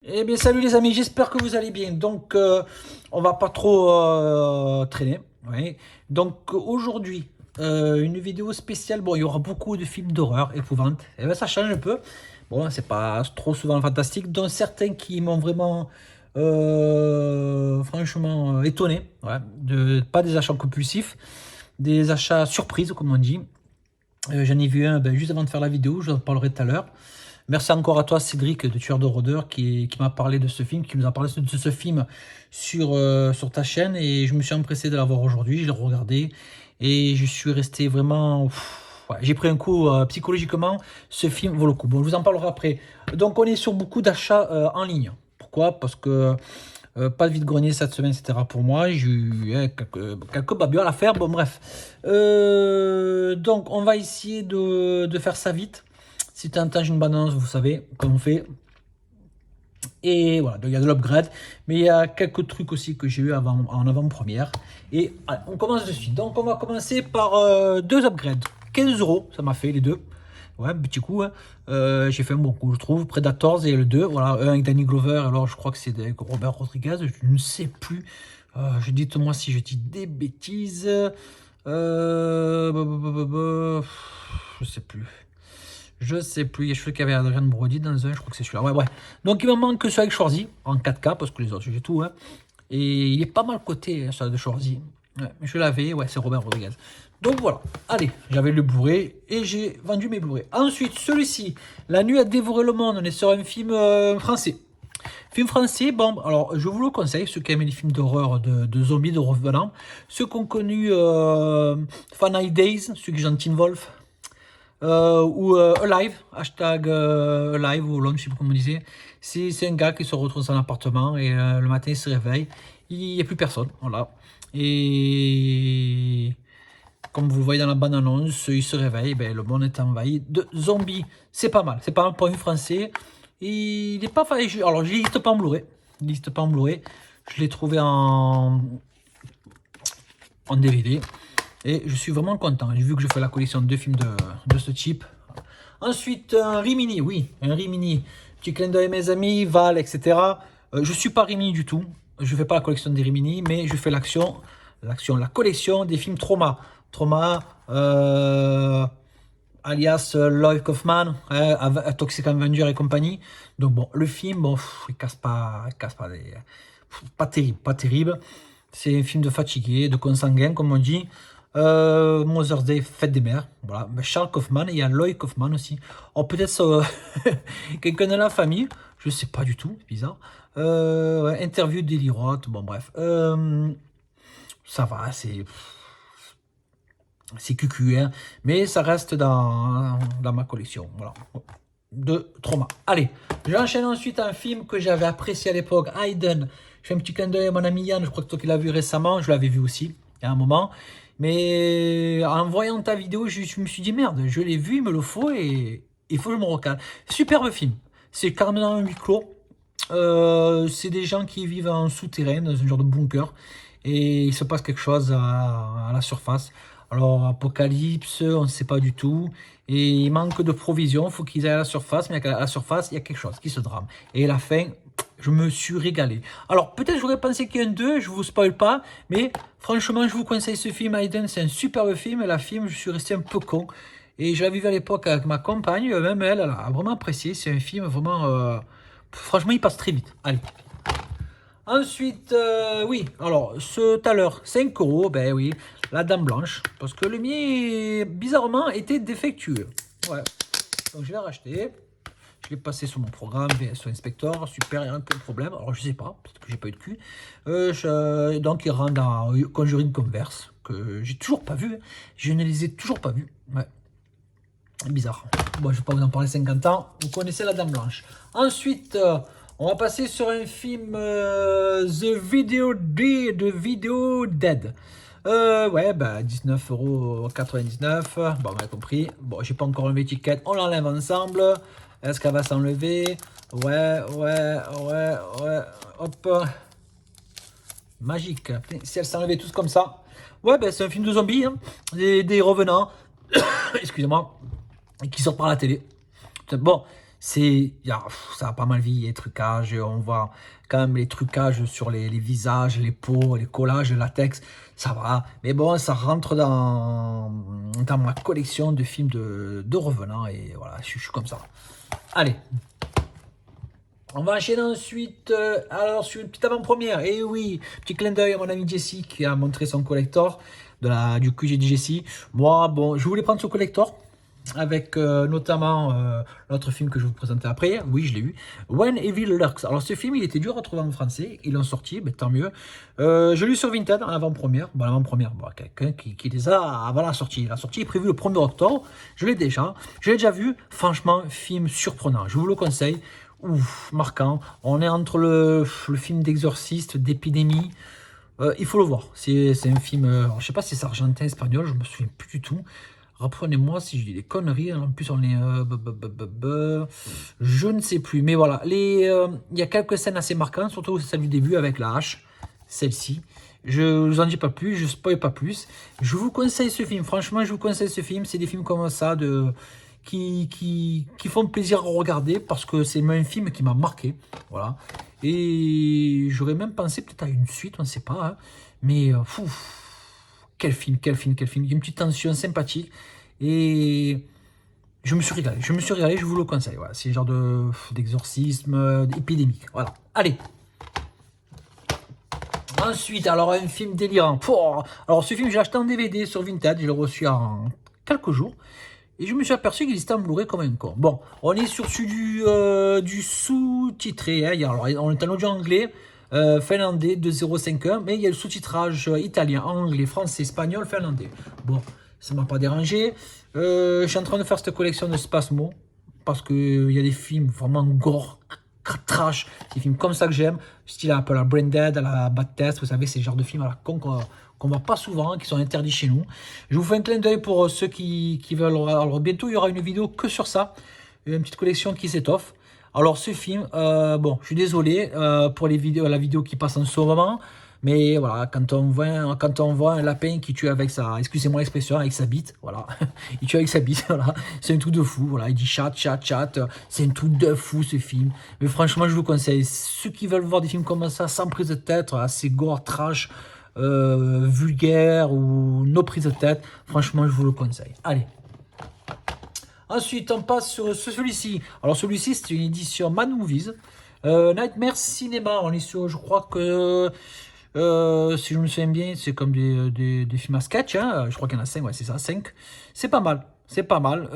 Eh bien, salut les amis, j'espère que vous allez bien. Donc, on va pas trop traîner. Oui. Donc, aujourd'hui, une vidéo spéciale. Bon, il y aura beaucoup de films d'horreur, épouvante. Et ben, ça change un peu. Bon, c'est pas trop souvent fantastique, dont certains qui m'ont vraiment, franchement, étonné. Ouais, pas des achats compulsifs, des achats surprises, comme on dit. J'en ai vu un juste avant de faire la vidéo, je vous en parlerai tout à l'heure. Merci encore à toi, Cédric, de Tueur de Rôdeurs, qui m'a parlé de ce film, qui nous a parlé de ce film sur ta chaîne. Et je me suis empressé de l'avoir aujourd'hui. Je l'ai regardé et je suis resté vraiment. Ouais, j'ai pris un coup psychologiquement. Ce film vaut le coup. Bon, je vous en parlerai après. Donc, on est sur beaucoup d'achats en ligne. Pourquoi? Parce que pas de vide-grenier cette semaine, etc. pour moi. J'ai eu quelques babioles à faire. Bon, bref. Donc, on va essayer de faire ça vite. Si tu entends une balance, vous savez comment on fait. Et voilà, donc il y a de l'upgrade. Mais il y a quelques trucs aussi que j'ai eu en avant-première. Et allez, on commence de suite. Donc, on va commencer par deux upgrades. 15 euros, ça m'a fait les deux. Ouais, petit coup, hein. J'ai fait un bon coup, je trouve. Predators et le 2. Voilà, un avec Danny Glover. Alors, je crois que c'est avec Robert Rodriguez. Je ne sais plus. Dites-moi si je dis des bêtises. Je sais plus. Je sais plus. Il y a celui qui avait Adrien Brody dans un. Je crois que c'est celui-là. Ouais, ouais. Donc, il me manque que celui avec Schwarzy en 4K parce que les autres, j'ai tout. Hein. Et il est pas mal coté, hein, celui de Schwarzy. Ouais, je l'avais. Ouais, c'est Robert Rodriguez. Donc voilà, allez, j'avais le Blu-ray et j'ai vendu mes Blu-ray. Ensuite, celui-ci, La nuit a dévoré le monde, on est sur un film français. Film français, bon, alors je vous le conseille, ceux qui aiment les films d'horreur, de zombies, de revenants. Ceux qui ont connu Fun Night Days, ceux qui Jean-Tin Wolf, ou Alive, hashtag Alive ou Alone, je sais pas comment on disait. C'est un gars qui se retrouve dans son appartement et le matin il se réveille, il n'y a plus personne, voilà. Et comme vous le voyez dans la bande-annonce, il se réveille, ben, le monde est envahi de zombies. C'est pas mal, c'est pas mal pour un français. Et il est pas facile. Alors, je liste pas en Blu-ray. Je liste pas en Blu-ray. Je l'ai trouvé en DVD. Et je suis vraiment content. J'ai vu que je fais la collection de films de ce type. Ensuite, un Rimini, oui, un Rimini. Petit clin d'œil, mes amis, Val, etc. Je suis pas Rimini du tout. Je fais pas la collection des Rimini, mais je fais la collection des films Trauma. Trauma, alias Lloyd Kaufman, Toxic Avenger et compagnie. Donc bon, le film, bon, il casse pas pas terrible, pas terrible. C'est un film de fatigué, de consanguin, comme on dit. Mother's Day, fête des mères. Voilà. Mais Charles Kaufman, et il y a Lloyd Kaufman aussi. Oh, peut-être quelqu'un de la famille, je sais pas du tout, c'est bizarre. Ouais, interview d'Eli Roth, bon bref. Ça va, c'est cucu, hein, mais ça reste dans ma collection. Voilà. De Trauma. Allez, j'enchaîne ensuite un film que j'avais apprécié à l'époque, Hayden. Je fais un petit clin d'œil à mon ami Yann, je crois que toi qui l'as vu récemment, je l'avais vu aussi, il y a un moment. Mais en voyant ta vidéo, je me suis dit merde, je l'ai vu, il me le faut et il faut que je me recale. Superbe film. C'est carrément un huis clos. C'est des gens qui vivent en souterrain, dans un genre de bunker, et il se passe quelque chose à la surface. Alors, apocalypse, on ne sait pas du tout. Et il manque de provisions, il faut qu'ils aillent à la surface, mais à la surface, il y a quelque chose qui se drame. Et à la fin, je me suis régalé. Alors, peut-être j'aurais pensé qu'il y a un 2, je vous spoil pas, mais franchement, je vous conseille ce film, Hayden, c'est un superbe film. Et la film, je suis resté un peu con. Et je l'avais vu à l'époque avec ma compagne, même elle, elle a vraiment apprécié. C'est un film vraiment. Franchement, il passe très vite. Allez. Ensuite, oui, alors, ce tout à l'heure, 5 euros, ben oui, la Dame Blanche, parce que le mien, bizarrement, était défectueux. Ouais, donc je l'ai racheté, je l'ai passé sur mon programme, sur Inspector, super, il n'y a aucun problème. Alors, je sais pas, peut-être que j'ai pas eu de cul. Donc, il rentre dans Conjuring Converse, que j'ai toujours pas vu, je ne les ai toujours pas vus. Ouais, bizarre. Bon, je vais pas vous en parler 50 ans, vous connaissez la Dame Blanche. Ensuite, on va passer sur un film The Video Dead. Ouais, bah 19,99 €. Bon, on a compris. Bon, j'ai pas encore enlevé l'étiquette. On l'enlève ensemble. Est-ce qu'elle va s'enlever? Ouais, ouais, ouais, ouais. Hop. Magique. Si elle s'enlevait tous comme ça. Ouais, ben c'est un film de zombies. Hein. Des revenants. Excusez-moi. Qui sortent par la télé. Bon, Ça a pas mal vieilli, les trucages. On voit quand même les trucages sur les visages, les peaux, les collages, le latex. Ça va. Mais bon, ça rentre dans ma collection de films de revenants. Et voilà, je suis comme ça. Allez. On va enchaîner ensuite, alors sur une petite avant-première, et oui, petit clin d'œil à mon ami Jesse qui a montré son collector du QG de Jesse. Moi, bon, je voulais prendre ce collector avec notamment l'autre film que je vais vous présenter après. Oui, je l'ai eu. When Evil Lurks. Alors ce film, il était dur à trouver en français. Ils l'ont sorti, mais tant mieux. Je l'ai eu sur Vinted en avant-première. Bon, l'avant-première, bon, quelqu'un qui les a avant la sortie. La sortie est prévue le 1er octobre. Je l'ai déjà vu. Franchement, film surprenant. Je vous le conseille. Ouf, marquant. On est entre le film d'exorciste, d'épidémie. Il faut le voir. C'est un film, je sais pas si c'est argentin, espagnol, je me souviens plus du tout. Reprenez-moi si je dis des conneries. En plus, on est. Je ne sais plus. Mais voilà. Il y a quelques scènes assez marquantes, surtout celle du début avec la hache. Celle-ci. Je ne vous en dis pas plus, je ne spoil pas plus. Je vous conseille ce film. Franchement, je vous conseille ce film. C'est des films comme ça qui font plaisir à regarder parce que c'est un film qui m'a marqué. Voilà. Et j'aurais même pensé peut-être à une suite, on ne sait pas. Hein. Mais quel film, quel film, quel film. Il y a une petite tension sympathique. Et je me suis régalé, je vous le conseille. Voilà. C'est le genre d'exorcisme épidémique. Voilà. Allez. Ensuite, alors un film délirant. Pouah. Alors ce film, j'ai acheté en DVD sur Vinted, je l'ai reçu en quelques jours. Et je me suis aperçu qu'il existait en Blu-ray comme un con. Bon, on est sur du sous-titré. Hein. Alors, on est en audio anglais, finlandais 2051, mais il y a le sous-titrage italien, anglais, français, espagnol, finlandais. Bon, ça ne m'a pas dérangé. Je suis en train de faire cette collection de Spasmo, parce qu'il y a des films vraiment gore, trash, des films comme ça que j'aime, style un peu la Brain Dead, à la Bad Test, vous savez, c'est le genre de films à la con qu'on voit pas souvent, qui sont interdits chez nous. Je vous fais un clin d'œil pour ceux qui veulent. Alors bientôt, il y aura une vidéo que sur ça, une petite collection qui s'étoffe. Alors ce film, bon, je suis désolé pour la vidéo qui passe en ce moment, mais voilà, quand on voit un lapin qui tue avec excusez-moi l'expression, avec sa bite, voilà, il tue avec sa bite, voilà, c'est un truc de fou, voilà, il dit chat, c'est un truc de fou ce film. Mais franchement, je vous conseille, ceux qui veulent voir des films comme ça, sans prise de tête, assez gore, trash, vulgaire ou no prise de tête, franchement, je vous le conseille. Allez. Ensuite, on passe sur celui-ci. Alors, celui-ci, c'est une édition Mad Movies. Nightmare Cinema. On est sur, je crois que, si je me souviens bien, c'est comme des films à sketch. Hein. Je crois qu'il y en a 5, ouais, c'est ça, 5. C'est pas mal. C'est pas mal.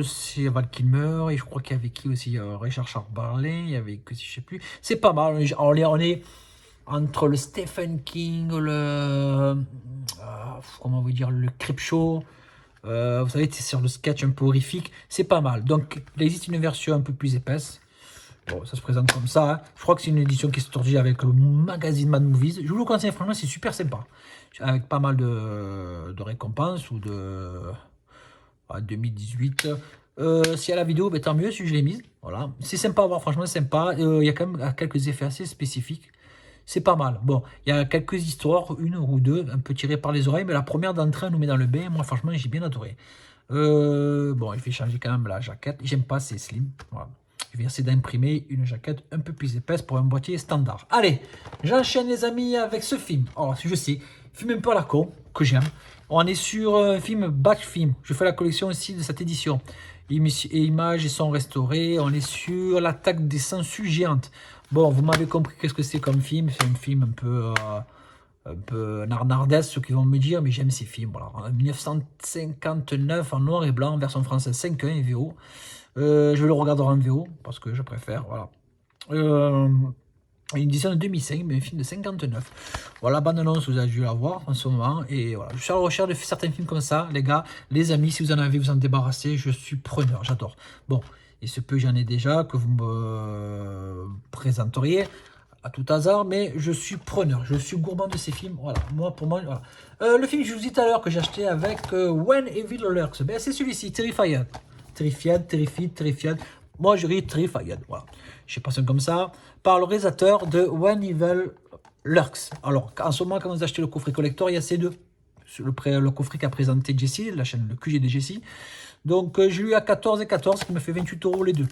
C'est Val Kilmer. Et je crois qu'il y avait qui aussi Richard Chamberlain. Il y avait que si je sais plus. C'est pas mal. On est entre le Stephen King, comment vous dire, le Creepshow. Vous savez, c'est sur le sketch un peu horrifique, c'est pas mal. Donc, il existe une version un peu plus épaisse. Bon, ça se présente comme ça. Hein. Je crois que c'est une édition qui est sortie avec le magazine Mad Movies. Je vous le conseille, franchement, c'est super sympa. Avec pas mal de récompenses ou de 2018. S'il y a la vidéo, ben, tant mieux si je l'ai mise. Voilà. C'est sympa à voir, franchement, c'est sympa. Il y a quand même quelques effets assez spécifiques. C'est pas mal. Bon, il y a quelques histoires, une ou deux, un peu tirées par les oreilles, mais la première d'entrée, elle nous met dans le bain. Moi, franchement, j'ai bien adoré. Bon, il fait changer quand même la jaquette. J'aime pas, c'est slim. Voilà. Je vais essayer d'imprimer une jaquette un peu plus épaisse pour un boîtier standard. Allez, j'enchaîne les amis avec ce film. Alors, je sais, film un peu à la con, que j'aime. On est sur un film Batch Film. Je fais la collection aussi de cette édition. Images et sons restaurés. On est sur l'attaque des sangsues géantes. Bon, vous m'avez compris qu'est-ce que c'est comme film. C'est un film un peu narnardesque, ceux qui vont me dire, mais j'aime ces films. Voilà. En 1959, en noir et blanc, version française 5.1 et VO. Je vais le regarder en VO, parce que je préfère. Voilà. Une édition de 2005, mais un film de 59. Voilà, bande-annonce, vous avez dû la voir en ce moment. Et voilà, je suis à la recherche de certains films comme ça, les gars. Les amis, si vous en avez, vous en débarrassez, je suis preneur, j'adore. Bon, il se peut, j'en ai déjà, que vous me présenteriez à tout hasard, mais je suis preneur, je suis gourmand de ces films. Voilà, moi, pour moi, voilà. Le film que je vous dis tout à l'heure que j'ai acheté avec When Evil Lurks, ben, c'est celui-ci, Terrified. Terrified. Moi, je ris Terrified, voilà. Je sais pas si c'est comme ça. Par le réalisateur de When Evil Lurks. Alors, en ce moment, quand vous achetez le coffret collector, il y a ces deux. Le coffret qu'a présenté Jesse, la chaîne, le QG de Jesse. Donc, j'ai eu à 14 et 14, qui me fait 28 € les deux.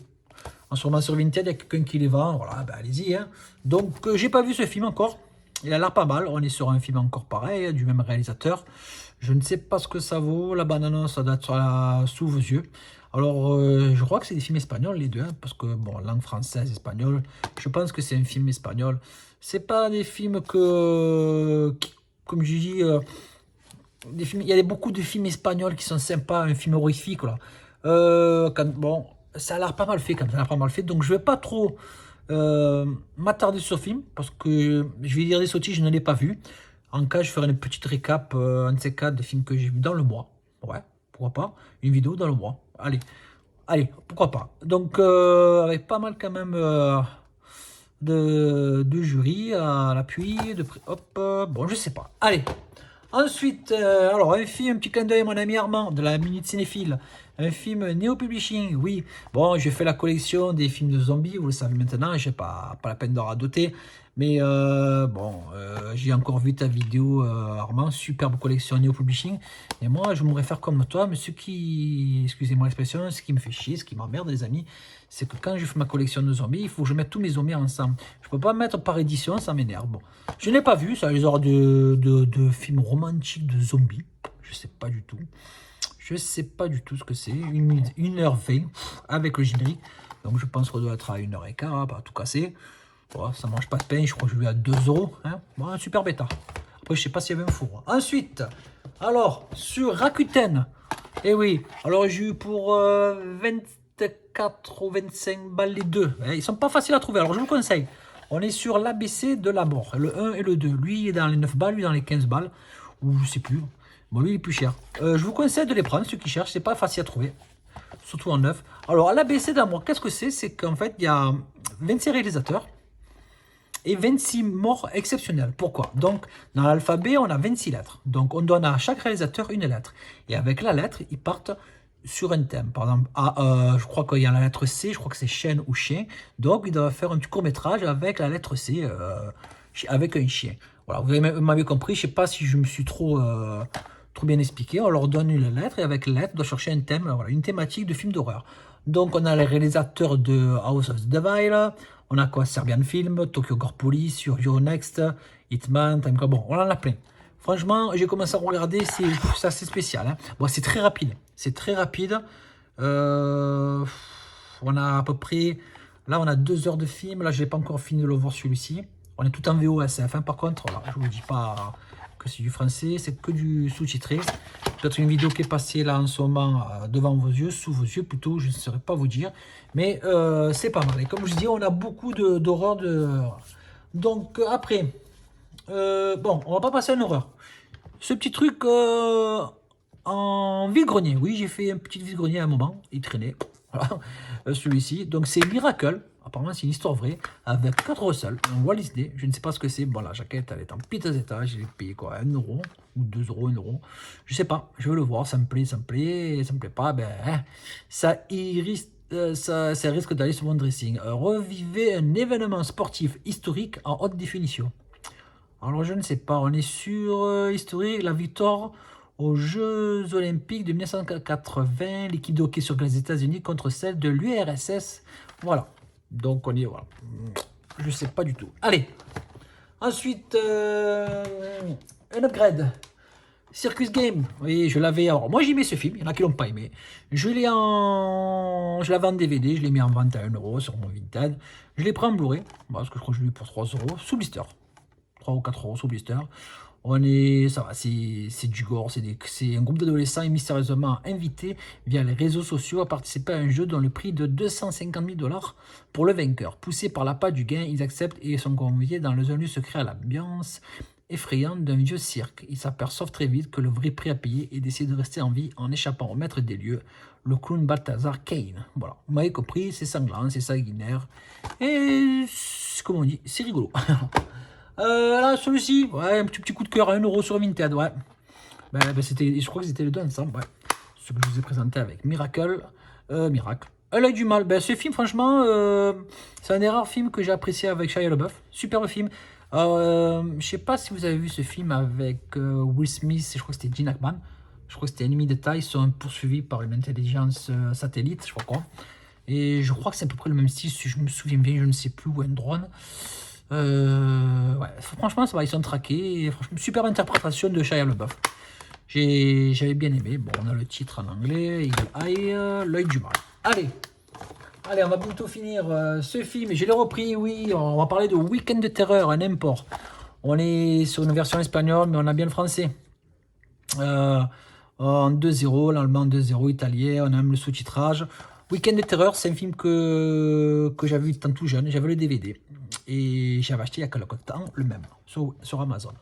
En ce moment sur Vinted, il y a quelqu'un qui les vend. Voilà, ben allez-y. Hein. Donc, j'ai pas vu ce film encore. Il a l'air pas mal. On est sur un film encore pareil, du même réalisateur. Je ne sais pas ce que ça vaut. La bande-annonce, ça date sous vos yeux. Alors, je crois que c'est des films espagnols, les deux. Hein, parce que, bon, langue française, espagnole. Je pense que c'est un film espagnol. C'est pas des films comme je dis, il y a beaucoup de films espagnols qui sont sympas. Un film horrifique, là. Bon, ça a l'air pas mal fait, quand même. Ça a l'air pas mal fait. Donc, je vais pas trop m'attarder sur ce film. Parce que, je vais dire des sottises, je ne l'ai pas vu. En cas, je ferai une petite récap, un de ces quatre de films que j'ai vu dans le mois. Ouais, pourquoi pas. Une vidéo dans le mois. Allez, pourquoi pas. Donc, avec pas mal quand même de jury à l'appui. Hop, bon, je sais pas. Allez. Ensuite, alors, un film, un petit clin d'œil à mon ami Armand, de la Minute Cinéphile. Un film Neo Publishing, oui. Bon, j'ai fait la collection des films de zombies, vous le savez maintenant, j'ai pas la peine de radoter. Mais bon, j'ai encore vu ta vidéo, Armand, superbe collection Neo Publishing. Et moi, je m'aurais faire comme toi, mais excusez-moi l'expression, ce qui me fait chier, ce qui m'emmerde, les amis, c'est que quand je fais ma collection de zombies, il faut que je mette tous mes zombies ensemble. Je peux pas mettre par édition, ça m'énerve. Bon, je n'ai pas vu, ça, les genres de films romantiques de zombies. Je sais pas du tout. Je sais pas du tout ce que c'est. 1h20 avec le générique. Donc je pense qu'on doit être à 1h15, hein, pas tout casser. Bon, ça mange pas de pain, je crois que je vais à 2 euros. Hein. Bon, super bêta. Après, je sais pas s'il y avait un four. Ensuite, alors, sur Rakuten. Eh oui, alors j'ai eu pour 24 ou 25 balles les deux. Ils sont pas faciles à trouver, alors je vous conseille. On est sur l'ABC de la mort, le 1 et le 2. Lui, il est dans les 9 balles, lui dans les 15 balles. Ou je sais plus. Bon, lui, il est plus cher. Je vous conseille de les prendre, ceux qui cherchent. C'est pas facile à trouver. Surtout en neuf. Alors, à l'ABC d'amour, qu'est-ce que c'est? C'est qu'en fait, il y a 26 réalisateurs et 26 morts exceptionnelles. Pourquoi? Donc, dans l'alphabet, on a 26 lettres. Donc, on donne à chaque réalisateur une lettre. Et avec la lettre, ils partent sur un thème. Par exemple, je crois qu'il y a la lettre C, je crois que c'est chêne ou chien. Donc, ils doivent faire un petit court-métrage avec la lettre C, avec un chien. Voilà, vous m'avez compris. Je ne sais pas si je me suis trop bien expliqué. On leur donne une lettre et avec la lettre, on doit chercher un thème, voilà, une thématique de film d'horreur. Donc, on a les réalisateurs de House of the Devil, on a quoi? Serbian Film, Tokyo Gore Police, sur Euronext, Hitman, Time Cop. Bon, on en a plein. Franchement, j'ai commencé à regarder, c'est assez spécial. Hein. Bon, c'est très rapide. C'est très rapide. On a à peu près... Là, on a 2 heures de film. Là, je n'ai pas encore fini de le voir celui-ci. On est tout en VOSF. Hein. Par contre, là, je ne vous dis pas que c'est du français, c'est que du sous-titré. Peut-être une vidéo qui est passée là en ce moment devant vos yeux, sous vos yeux plutôt, je ne saurais pas vous dire. Mais c'est pas mal. Et comme je dis, on a beaucoup d'horreur. Donc après, bon, on va pas passer à une horreur. Ce petit truc en vide-grenier. Oui, j'ai fait un petit vide-grenier à un moment. Il traînait. Voilà. Celui-ci. Donc c'est Miracle. Apparemment, c'est une histoire vraie. Avec 4 ressols. Un Walt Disney. Je ne sais pas ce que c'est. Bon, la jaquette, elle est en piteux état. J'ai payé quoi? 1 euro ou 2 euros, 1 euro. Je sais pas. Je veux le voir. Ça me plaît, ça me plaît. Ça me plaît pas. Ben, hein, ça risque d'aller sur mon dressing. Revivez un événement sportif historique en haute définition. Alors, je ne sais pas. On est sur historique. La victoire aux Jeux Olympiques de 1980. L'équipe de hockey sur glace des États-Unis contre celle de l'URSS. Voilà. Donc, on y est. Voilà. Je sais pas du tout. Allez. Ensuite, un upgrade. Circus Game. Oui, je l'avais. Alors, moi, j'ai aimé ce film. Il y en a qui l'ont pas aimé. Je l'avais en DVD. Je l'ai mis en vente à 1 euro sur mon Vinted. Je l'ai pris en Blu-ray. Parce que je crois que je l'ai eu pour 3 euros. Sous blister. 3 ou 4 euros sous blister. Ça va, c'est du gore, c'est un groupe d'adolescents est mystérieusement invités via les réseaux sociaux à participer à un jeu dont le prix de 250 000 $ pour le vainqueur. Poussés par l'appât du gain, ils acceptent et sont conviés dans un lieu secret à l'ambiance effrayante d'un vieux cirque. Ils s'aperçoivent très vite que le vrai prix à payer est d'essayer de rester en vie en échappant au maître des lieux, le clown Balthazar Kane. Voilà, vous m'avez compris, c'est sanglant, c'est sanguinaire, et comme on dit, c'est rigolo. Là, celui-ci, ouais, un petit coup de cœur à 1 euro sur Vinted, ouais. Je crois que c'était les deux ensemble, ouais. Ce que je vous ai présenté avec Miracle. L'œil du mal. Ce film, franchement, c'est un des rares films que j'ai apprécié avec Shia LaBeouf. Superbe film. Je sais pas si vous avez vu ce film avec Will Smith, je crois que c'était Gene Hackman. Je crois que c'était Ennemi d'État. Ils sont poursuivis par une intelligence satellite, je crois quoi. Et je crois que c'est à peu près le même style, si je me souviens bien, je ne sais plus, ou un drone. Ouais, franchement, ça va, ils sont traqués. Et franchement, super interprétation de Shia LaBeouf. J'avais bien aimé. Bon, on a le titre en anglais, Eagle Eye, l'œil du mal. Allez, on va bientôt finir ce film. Je l'ai repris, oui. On va parler de Week-end de terreur, un import. On est sur une version espagnole, mais on a bien le français. En 2-0, l'allemand 2-0, italien, on a même le sous-titrage. Week-end de terreur, c'est un film que j'avais vu tant tout jeune, j'avais le DVD. Et j'avais acheté il y a quelque temps le même, sur Amazon.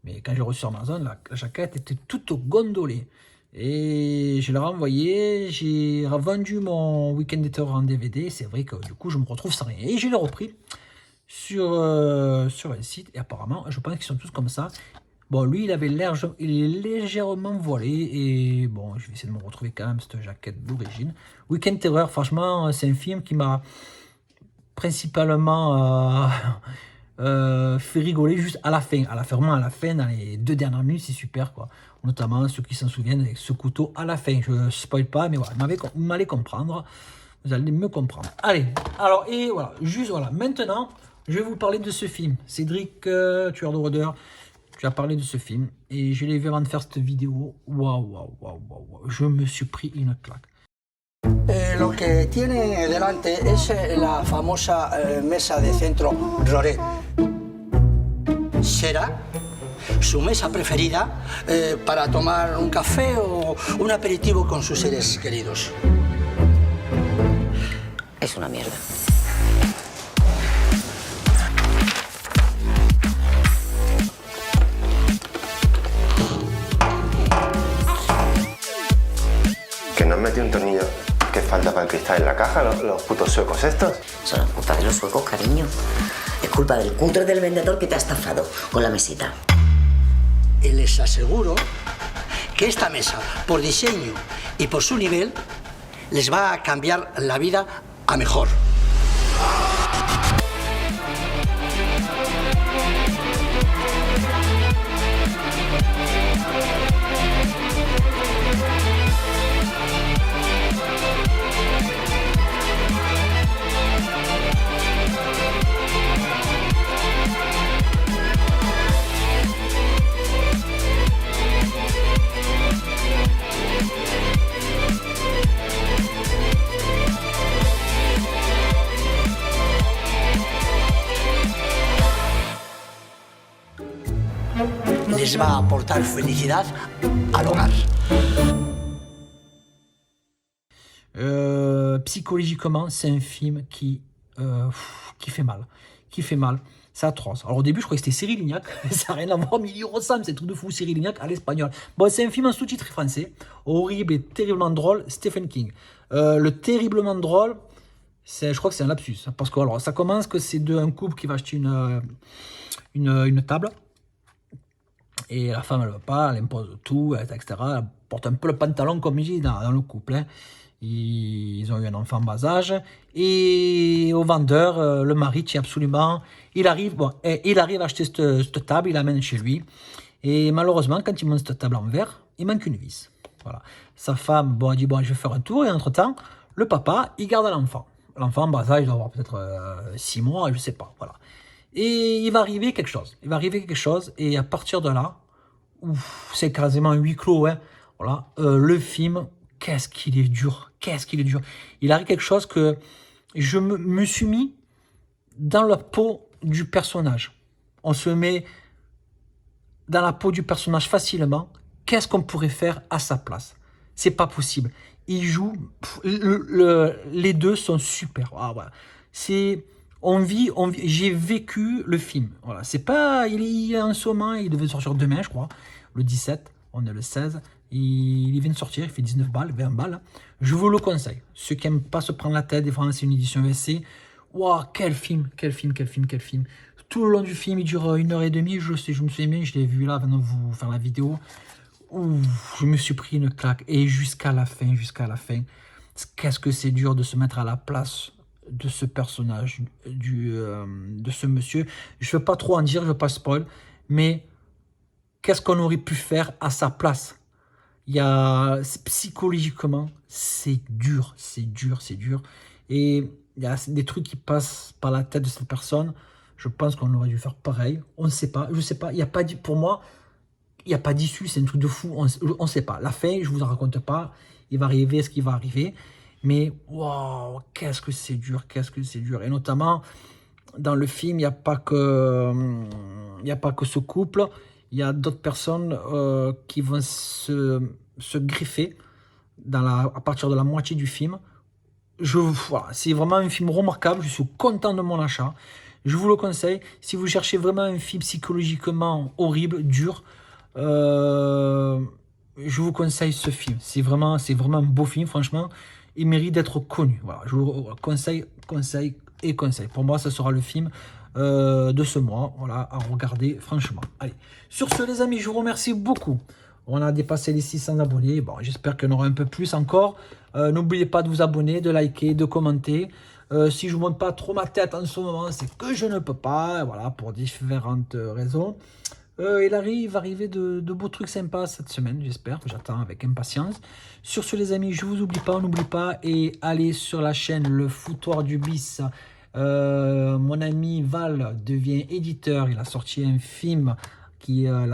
Mais quand j'ai reçu sur Amazon, la jaquette était toute gondolée. Et je l'ai renvoyé, j'ai revendu mon Week-end de terreur en DVD. C'est vrai que du coup, je me retrouve sans rien. Et je l'ai repris sur un site. Et apparemment, je pense qu'ils sont tous comme ça. Bon, lui, il est légèrement voilé. Et bon, je vais essayer de me retrouver quand même cette jaquette d'origine. Week-end Terror, franchement, c'est un film qui m'a principalement fait rigoler juste à la fin. Vraiment à la fin, dans les 2 dernières minutes, c'est super, quoi. Notamment ceux qui s'en souviennent avec ce couteau à la fin. Je ne spoil pas, mais voilà, vous m'allez comprendre. Vous allez me comprendre. Allez, alors, et voilà, juste voilà. Maintenant, je vais vous parler de ce film. Cédric, tueur de rôdeurs, tu as parlé de ce film. Et je l'ai vu avant de faire cette vidéo. Waouh. Je me suis pris une claque. Lo que tiene delante es la famosa mesa de centro Roret. Será su mesa preferida para tomar un café o un aperitivo con sus seres queridos. Es una mierda. ¿Que no han metido un tornillo que falta para el cristal en la caja, los putos suecos estos? Son las culpa de los suecos, cariño. Es culpa del cutre del vendedor que te ha estafado con la mesita. Y les aseguro que esta mesa, por diseño y por su nivel, les va a cambiar la vida a mejor. Les va a aportar felicidad al hogar. Psychologiquement, c'est un film qui fait mal. C'est atroce. Alors au début, je croyais que c'était Cyril Lignac. Ça n'a rien à voir, mais il ressemble, c'est tout de fou, Cyril Lignac à l'espagnol. Bon, c'est un film en sous-titre français. Horrible et terriblement drôle, Stephen King. Le terriblement drôle, je crois que c'est un lapsus. Parce que alors, ça commence que c'est un couple qui va acheter une table. Et la femme, elle ne veut pas, elle impose tout, etc. Elle porte un peu le pantalon, comme je dis, dans le couple. Hein. Ils ont eu un enfant bas âge. Et au vendeur, le mari tient absolument. Il arrive à acheter cette table, il l'amène chez lui. Et malheureusement, quand il monte cette table en verre, il manque une vis. Voilà. Sa femme, elle dit, je vais faire un tour. Et entre-temps, le papa, il garde l'enfant. L'enfant bas âge, il doit avoir peut-être 6 mois, je ne sais pas. Voilà. Et il va arriver quelque chose. Et à partir de là, c'est quasiment un huis clos. Hein, voilà, le film, qu'est-ce qu'il est dur. Il arrive quelque chose que je me suis mis dans la peau du personnage. On se met dans la peau du personnage facilement. Qu'est-ce qu'on pourrait faire à sa place? C'est pas possible. Il joue, les deux sont super. Ah, voilà. J'ai vécu le film. Voilà, c'est pas, il est en ce moment, il devait sortir demain, je crois, le 17, on est le 16. Il vient de sortir, il fait 19 balles, 20 balles. Je vous le conseille. Ceux qui n'aiment pas se prendre la tête, des fois c'est une édition VSC. Waouh, quel film. Tout le long du film, il dure 1h30, je me souviens bien, je l'ai vu là avant de vous faire la vidéo. Je me suis pris une claque. Et jusqu'à la fin, qu'est-ce que c'est dur de se mettre à la place de ce personnage, de ce monsieur. Je ne veux pas trop en dire, je ne veux pas spoil, mais qu'est-ce qu'on aurait pu faire à sa place? Psychologiquement, c'est dur. Et il y a des trucs qui passent par la tête de cette personne. Je pense qu'on aurait dû faire pareil. On ne sait pas, je ne sais pas. Il y a pas, pour moi, il n'y a pas d'issue, c'est un truc de fou. On ne sait pas. La fin, je ne vous en raconte pas. Il va arriver ce qui va arriver. Mais waouh, qu'est-ce que c'est dur, qu'est-ce que c'est dur. Et notamment, dans le film, il n'y a pas que ce couple. Il y a d'autres personnes qui vont se greffer à partir de la moitié du film. Voilà, c'est vraiment un film remarquable. Je suis content de mon achat. Je vous le conseille. Si vous cherchez vraiment un film psychologiquement horrible, dur, je vous conseille ce film. C'est vraiment un beau film, franchement. Il mérite d'être connu. Voilà, je vous conseille. Pour moi, ça sera le film de ce mois. Voilà, à regarder, franchement. Allez, sur ce, les amis, je vous remercie beaucoup. On a dépassé les 600 abonnés. Bon, j'espère qu'il y en aura un peu plus encore. N'oubliez pas de vous abonner, de liker, de commenter. Si je ne monte pas trop ma tête en ce moment, c'est que je ne peux pas. Voilà, pour différentes raisons. Il va arriver de beaux trucs sympas cette semaine, j'espère. J'attends avec impatience. Sur ce, les amis, je ne vous oublie pas, n'oublie pas. Et allez sur la chaîne Le Foutoir du Bis. Mon ami Val devient éditeur. Il a sorti un film. Il a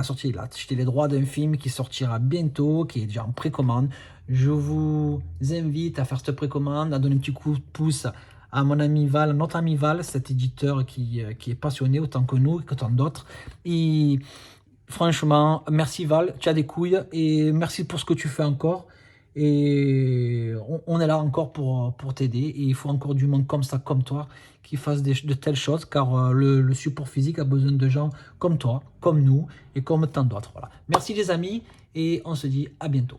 acheté les droits d'un film qui sortira bientôt, qui est déjà en précommande. Je vous invite à faire cette précommande, à donner un petit coup de pouce à mon ami Val, notre ami Val, cet éditeur qui est passionné autant que nous, que tant d'autres. Et franchement, merci Val, tu as des couilles et merci pour ce que tu fais encore. Et on est là encore pour t'aider. Et il faut encore du monde comme ça, comme toi, qui fasse de telles choses, car le support physique a besoin de gens comme toi, comme nous et comme tant d'autres. Voilà. Merci les amis et on se dit à bientôt.